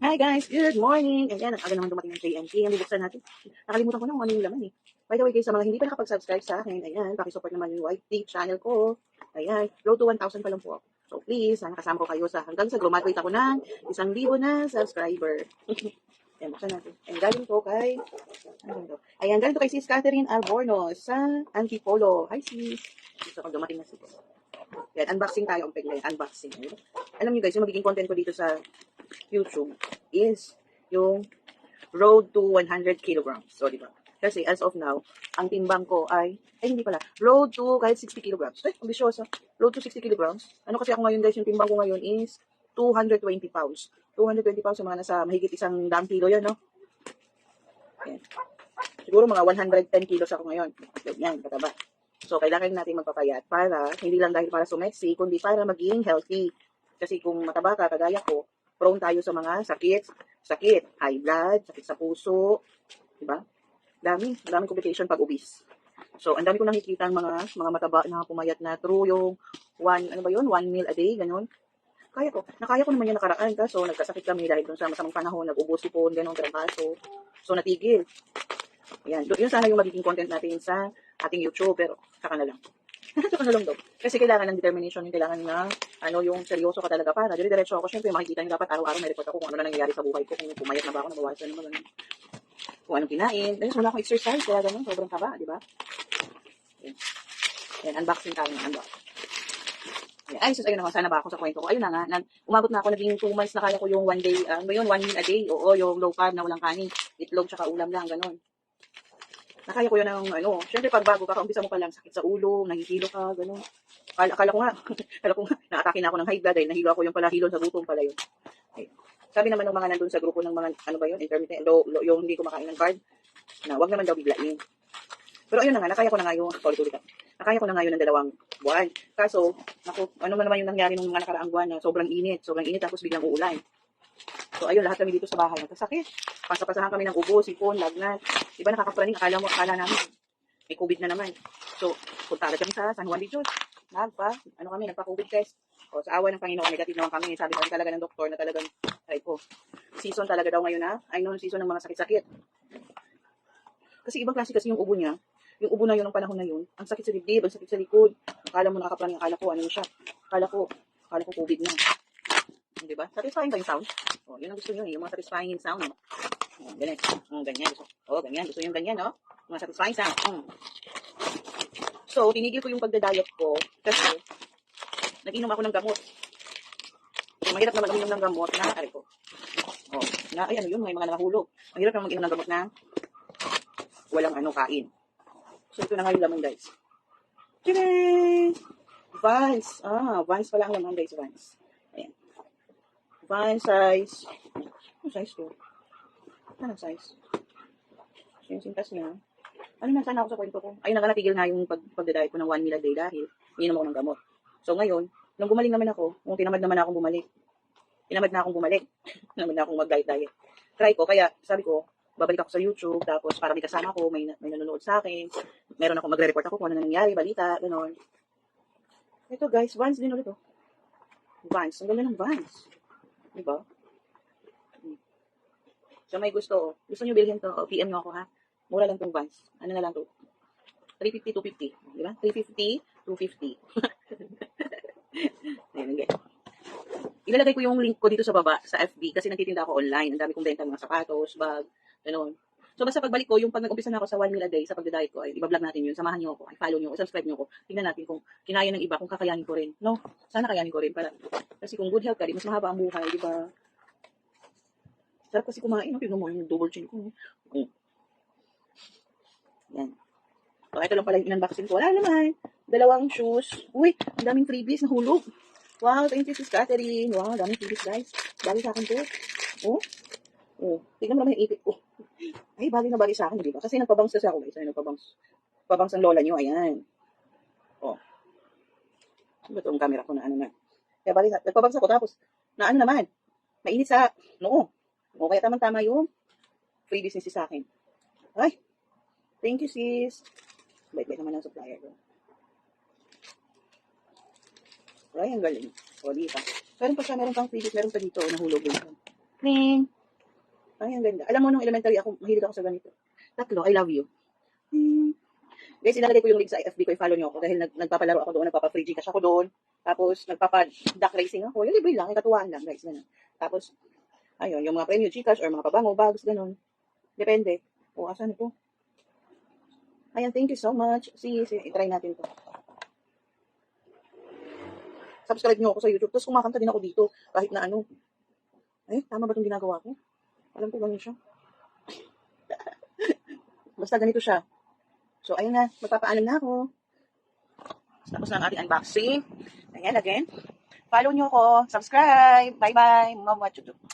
Hi guys, good morning! Ayan, ang aga naman dumating ng JNT. Ang bubuksan natin. Nakalimutan ko na kung ano yung laman eh. By the way guys, sa mga hindi pa nakapag-subscribe sa akin, ayan, pakisupport naman yung YT channel ko. Ayan, road to 1,000 pa lang po ako. So please, sana kasama ko kayo sa hanggang sa graduate ako ng 1,000 na subscriber. Ayan, buksan natin. Ayan, galing to kay, ano to? Ayan, galing to kay Sis Catherine Albornoz sa Antipolo. Hi sis! Gusto ko dumating na sis. Ayan, unboxing tayo. Ang pwede unboxing. Ayan. Alam niyo guys, yung magiging content ko dito sa YouTube is yung road to 100 kilograms. So, di ba? Kasi as of now, ang timbang ko ay hindi pala, road to kahit 60 kilograms. Ambisyosa. Road to 60 kilograms. Ano kasi ako ngayon guys, yung timbang ko ngayon is 220 pounds. 220 pounds, yung mga nasa mahigit 100 kilo yan, no? Yan. Siguro mga 110 kilos ako ngayon. Yan, kataba. So, kailangan natin magpapayat para, hindi lang dahil para sumeksi, kundi para maging healthy. Kasi kung mataba ka, kagaya ko, prone tayo sa mga sakit, high blood, sakit sa puso, di ba? Daming complication pag obese. So, ang dami ko nakikita ng mga mataba na pumayat na through yung one meal a day, ganun. Nakaya ko naman yung nakaraan, kaso nagkasakit kami dahil dun sa masamang panahon, nag-ubos sipon, ganun, trangkaso. So, natigil. Ayan, yun sana yung magiging content natin sa ating YouTube, pero saka na lang. Saka na lang daw. Kasi kailangan ng determination, yung kailangan na, yung seryoso ka talaga para. Dire-diretso ako, syempre makikita nyo dapat araw-araw may report ako kung ano na nangyayari sa buhay ko, kung pumayat na ba ako, nabawasan naman, kung anong kinain. Dahil wala akong exercise, kaya ganun, sobrang taba, di ba? Ayan, unboxing tayo ng unbox. Ay, sus, ayun na, sana ba ako sa kwento ko. Ayun na nga, umabot na ako, naging 2 months na kaya ko yung 1 day, 1 meal a day, oo, yung low carb na walang kanin, itlog, tsaka ulam lang, ganun. Nakaya ko yun ng, syempre pag bago ka, umpisa mo pa lang, sakit sa ulo, nahihilo ka, gano'n. Akala ko nga, naatake na ako ng high blood, nahilo ako yung pala, hilon sa gutom pala yun. Ay, sabi naman ng mga nandun sa grupo ng mga, intermittent, yung hindi kumakain ng carb, na wag naman daw biglain. Pero ayun na nga, nakaya ko na nga yung, nakaya ko na nga yun ng 2 buwan. Kaso, ano naman yung nangyari nung mga nakaraang buwan na sobrang init, tapos biglang uulan. So, ayun, lahat kami dito sa bahay nagkasakit. Pasapasahan kami ng ubo, sipon, lagnat. Diba nakakapraning, akala namin, may COVID na naman. So, punta agad kami sa San Juan de Dios. Nagpa-COVID test. O, sa awa ng Panginoon, negative naman kami. Sabi kami talaga ng doktor na talagang, season talaga daw ngayon season ng mga sakit-sakit. Kasi ibang klase kasi yung ubo niya. Yung ubo na yun, ng panahon na yun, ang sakit sa dibdib, ang sakit sa likod. Akala mo nakakapraning, akala ko COVID na. Diba? Satisfying ba yung sound? O, yun ang gusto nyo yung mga satisfying yung sound. O, ganyan. Ganyan. Ganyan. Gusto yung ganyan, no? Mga satisfying sound. So, tinigil ko yung pagda-diet ko kasi nag-inom ako ng gamot. So, mahirap na mag-inom ng gamot na, may mga nakahulog. Mahirap na mag-inom ng gamot na walang kain. So, ito na nga yung laman, guys. Tadaan! Vans. Vans pala ang laman, guys. Vans. Ayan. Vans size. Ano size to? Anong size? So, yung sintas niya. Nasaan ako sa kwento ko? Ayun na nga, natigil nga yung pagda-diet ko ng 1 meal a day dahil ininom ako ng gamot. So, ngayon, nung gumaling naman ako, nung tinamad na akong bumalik. Tinamad na akong mag-diet. Try ko, kaya sabi ko, babalik ako sa YouTube, tapos para may kasama ko, may nanonood sa akin, meron ako, magre-report ako kung ano na nangyari, balita, gano'n. Ito guys, Vans din ulit, Vans, ang ganda ng Vans. Diba? So may gusto nyo bilhin to, PM nyo ako ha. Mura lang tong Vans. Ano na lang to? 350, 250. Diba? 350, 250. Ayan, again. Ilalagay ko yung link ko dito sa baba, sa FB, kasi nagtitinda ako online. Ang dami kong benta, mga sapatos, bag, gano'n. So, basta pagbalik ko, yung pag nag-umpisa na ako sa 1 meal a day, sa pagda-diet ko, ay iba-vlog natin yun, samahan nyo ako, ay follow nyo, subscribe nyo ako, tingnan natin kung kinaya ng iba, kung kakayanin ko rin. No? Sana kayanin ko rin, kasi kung good health ka, di mas mahaba ang buhay, di ba? Sarap kasi kumain, tignan mo yung double chin ko. Yan. So, ito lang pala yung unboxing ko. Wala naman. 2 shoes. Uy, ang daming freebies na hulog. Wow, thank you, Sis Catherine. Wow, daming freebies, guys. Bagay sa akin to. Tignan mo naman yung ipit ko. Ay, bagay na bagay sa akin, di ba? Kasi nagpabangs kasi ako, guys. Ay, nagpabangs. Pabangs ang lola nyo, ayan. Ano ba itong camera ko na na? Kaya bagay, nagpabangs ako, tapos, naman, mainit sa noo. Kaya tamang-tama yung freebies ni sis sa akin. Ay, thank you, sis. Bait-bait naman ang supplier ko. Ay, ang galing. O, di ba? Meron pang freebies, meron pa dito, nahulog din. Ring. Ay, ang ganda. Alam mo, nung elementary ako, mahilig ako sa ganito. Tatlo, I love you. Ring. Guys, ilalagay ko yung link sa FB ko, i-follow nyo ako dahil nagpapalaro ako doon, nagpapa-free Gcash ako doon. Tapos, nagpapa-duck racing ako. Yung libre lang, ikatuwaan lang, guys. Ganun. Tapos, ayun, yung mga premium Gcash or mga pabango, bags, ganun. Depende. O, asan ito? Ayan, thank you so much. See, i-try natin to. Subscribe nyo ako sa YouTube. Tapos kumakanta din ako dito. Kahit na ano. Ay, tama ba itong ginagawa ko? Alam ko ganun siya. Basta ganito siya. So, ayun na. Magpapaalam na ako. Tapos na ang ating unboxing. Ayan, again. Follow nyo ako. Subscribe. Bye-bye. Mga YouTube.